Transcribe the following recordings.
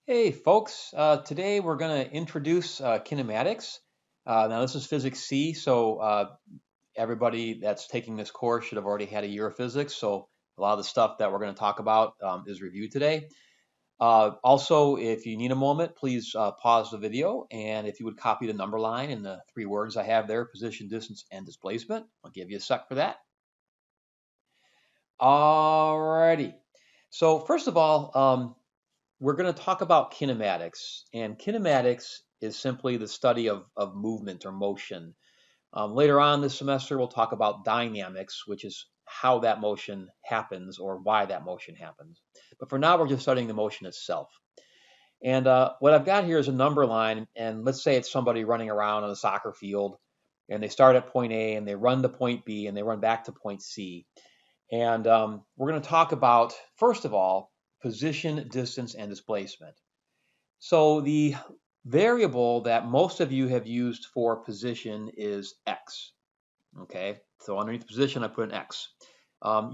Hey folks, today we're going to introduce kinematics. Now this is Physics C, so everybody that's taking this course should have already had a year of physics, so a lot of the stuff that we're going to talk about is reviewed today. Also, if you need a moment, please pause the video, and if you would copy the number line and the three words I have there, position, distance, and displacement. I'll give you a sec for that. Alrighty. So first of all, we're going to talk about kinematics, and kinematics is simply the study of movement or motion. Later on this semester, we'll talk about dynamics, which is how that motion happens or why that motion happens. But for now, we're just studying the motion itself. And what I've got here is a number line, and let's say it's somebody running around on a soccer field, and they start at point A, and they run to point B, and they run back to point C. And we're going to talk about, first of all, position, distance, and displacement. So the variable that most of you have used for position is x. Okay, so underneath position, I put an x.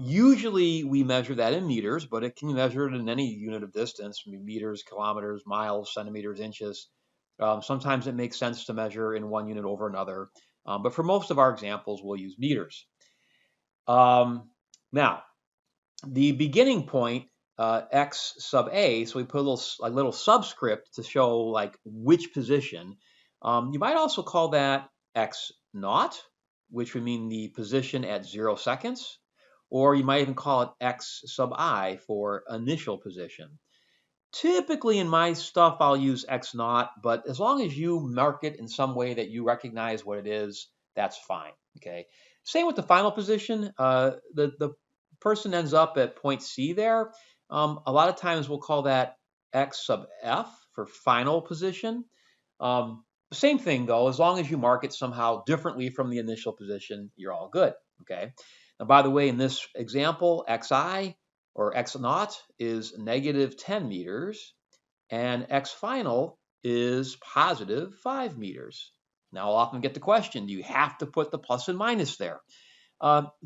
Usually we measure that in meters, but it can be measured in any unit of distance, meters, kilometers, miles, centimeters, inches. Sometimes it makes sense to measure in one unit over another, but for most of our examples, we'll use meters. Now, the beginning point, x sub a, so we put a little subscript to show like which position. You might also call that x naught, which would mean the position at 0 seconds, or you might even call it x sub I for initial position. Typically in my stuff, I'll use x naught, but as long as you mark it in some way that you recognize what it is, that's fine. Okay. Same with the final position. The person ends up at point C there. A lot of times we'll call that x sub f for final position. Same thing though, as long as you mark it somehow differently from the initial position, you're all good. Okay. Now, by the way, in this example, xi or x naught is negative 10 meters, and x final is positive 5 meters. Now, I'll often get the question, do you have to put the plus and minus there?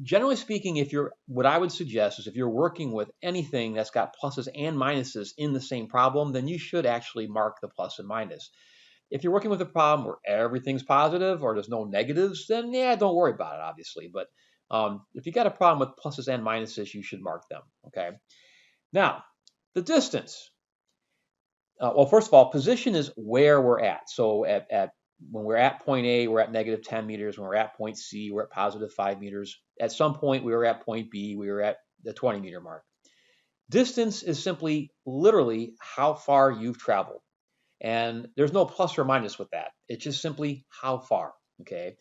Generally speaking, what I would suggest is if you're working with anything that's got pluses and minuses in the same problem, then you should actually mark the plus and minus. If you're working with a problem where everything's positive or there's no negatives, then yeah, don't worry about it, obviously. But if you got a problem with pluses and minuses, you should mark them. Okay. Now, the distance. Well, first of all, position is where we're at. So when we're at point A, we're at negative 10 meters. When we're at point C, we're at positive 5 meters. At some point, we were at point B, we were at the 20 meter mark. Distance is simply literally how far you've traveled. And there's no plus or minus with that. It's just simply how far. Okay.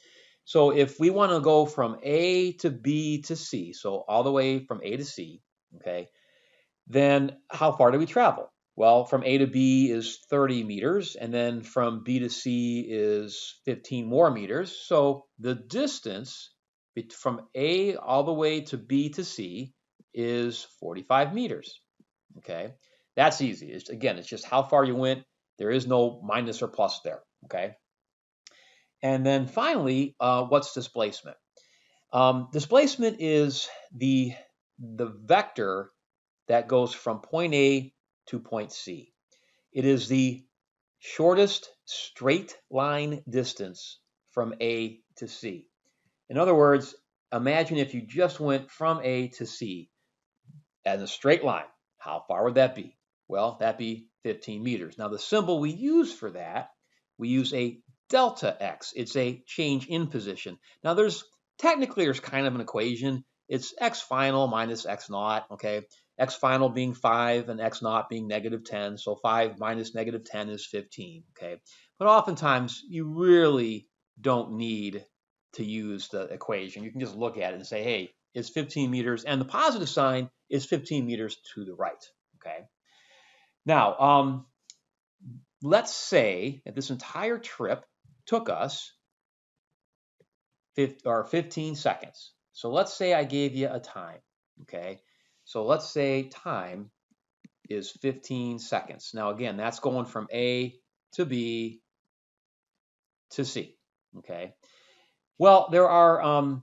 So if we want to go from A to B to C, so all the way from A to C, okay, then how far do we travel? Well, from A to B is 30 meters, and then from B to C is 15 more meters. So the distance from A all the way to B to C is 45 meters. Okay, that's easy. It's just how far you went. There is no minus or plus there. Okay, and then finally, what's displacement? Displacement is the vector that goes from point A to point C. It is the shortest straight line distance from A to C. In other words, imagine if you just went from A to C as a straight line. How far would that be? Well, that'd be 15 meters. Now, the symbol we use for that, we use a delta x. It's a change in position. Now, there's kind of an equation. It's x final minus x naught, okay? X final being 5 and x naught being negative 10. So 5 minus negative 10 is 15, okay? But oftentimes, you really don't need to use the equation. You can just look at it and say, hey, it's 15 meters, and the positive sign is 15 meters to the right, okay? Now, let's say that this entire trip took us 15 seconds. So let's say I gave you a time, okay? So let's say time is 15 seconds. Now, again, that's going from A to B to C, okay? Well, there are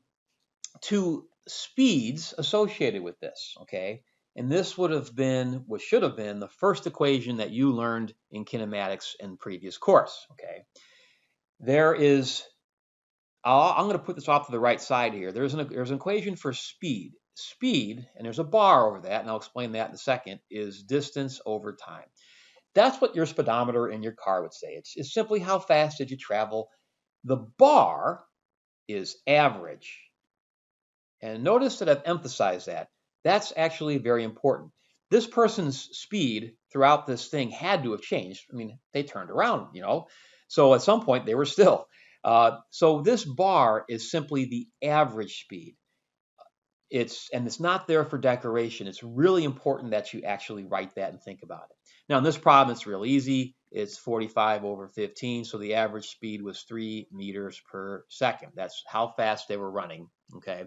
two speeds associated with this, okay? And this would have been, what should have been, the first equation that you learned in kinematics in previous course. Okay, there is, I'm going to put this off to the right side here. There's an equation for speed. Speed, and there's a bar over that, and I'll explain that in a second, is distance over time. That's what your speedometer in your car would say. It's simply how fast did you travel. The bar is average. And notice that I've emphasized that. That's actually very important. This person's speed throughout this thing had to have changed. I mean, they turned around, So at some point they were still. So this bar is simply the average speed. It's not there for decoration. It's really important that you actually write that and think about it. Now in this problem, it's real easy. It's 45 over 15, so the average speed was 3 meters per second. That's how fast they were running, okay,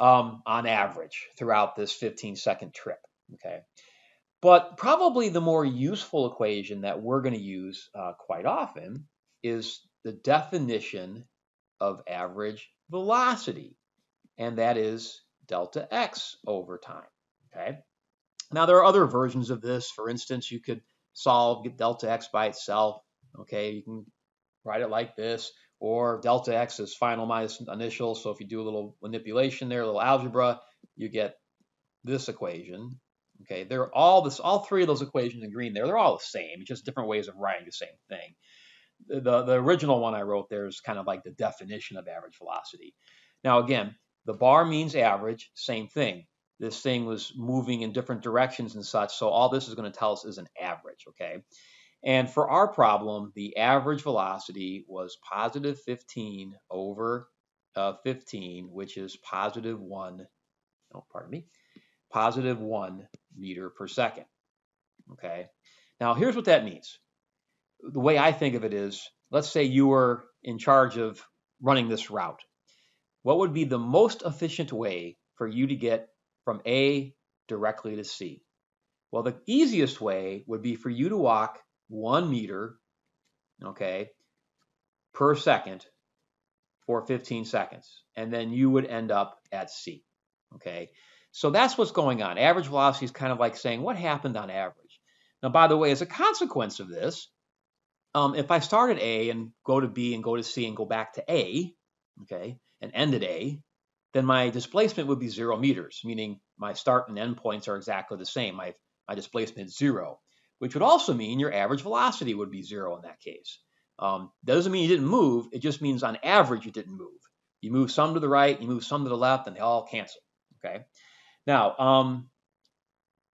on average throughout this 15-second trip, okay. But probably the more useful equation that we're going to use quite often is the definition of average velocity, and that is delta x over time, okay? Now, there are other versions of this. For instance, you could get delta x by itself, okay? You can write it like this, or delta x is final minus initial. So if you do a little manipulation there, a little algebra, you get this equation, okay? They're all three of those equations in green there, they're all the same. It's just different ways of writing the same thing. The original one I wrote there is kind of like the definition of average velocity. Now, again, the bar means average, same thing. This thing was moving in different directions and such, so all this is going to tell us is an average, okay? And for our problem, the average velocity was positive 15 over 15, which is positive 1 meter per second, okay? Now, here's what that means. The way I think of it is, let's say you were in charge of running this route. What would be the most efficient way for you to get from A directly to C? Well, the easiest way would be for you to walk 1 meter, okay, per second for 15 seconds, and then you would end up at C, okay? So that's what's going on. Average velocity is kind of like saying what happened on average. Now, by the way, as a consequence of this, if I start at A and go to B and go to C and go back to A, okay, and end at A, then my displacement would be 0 meters, meaning my start and end points are exactly the same. My displacement is 0, which would also mean your average velocity would be 0 in that case. Doesn't mean you didn't move. It just means on average you didn't move. You move some to the right, you move some to the left, and they all cancel, okay? Now,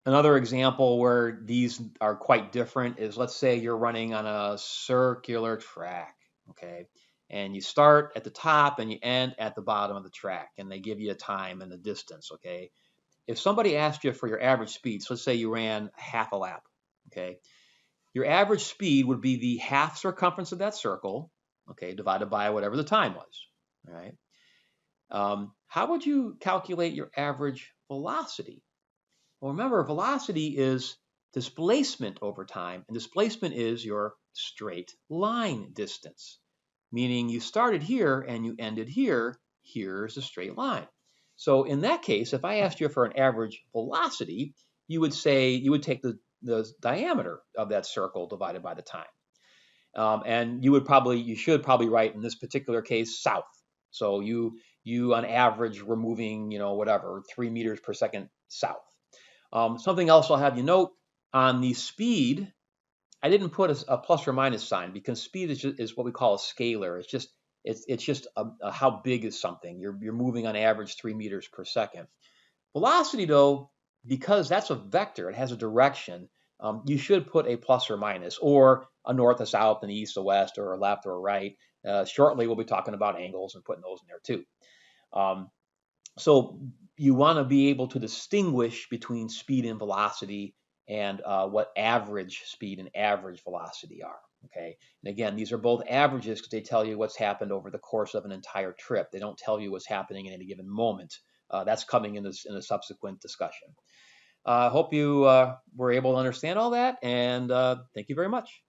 another example where these are quite different is, let's say you're running on a circular track, okay? And you start at the top and you end at the bottom of the track, and they give you a time and a distance, okay? If somebody asked you for your average speed, so let's say you ran half a lap, okay? Your average speed would be the half circumference of that circle, okay, divided by whatever the time was, all right? How would you calculate your average velocity? Well, remember, velocity is displacement over time, and displacement is your straight line distance, meaning you started here and you ended here. Here's a straight line. So in that case, if I asked you for an average velocity, you would take the diameter of that circle divided by the time. And you should probably write in this particular case south. So you on average were moving, 3 meters per second south. Something else I'll have you note on the speed, I didn't put a plus or minus sign because speed is what we call a scalar. It's just how big is something. You're moving on average 3 meters per second. Velocity, though, because that's a vector, it has a direction. You should put a plus or minus, or a north, a south, an east, a west, or a left, or a right. Shortly, we'll be talking about angles and putting those in there too. So you want to be able to distinguish between speed and velocity and what average speed and average velocity are. Okay, and again, these are both averages because they tell you what's happened over the course of an entire trip. They don't tell you what's happening in any given moment. That's coming in a subsequent discussion. I hope you were able to understand all that, and thank you very much.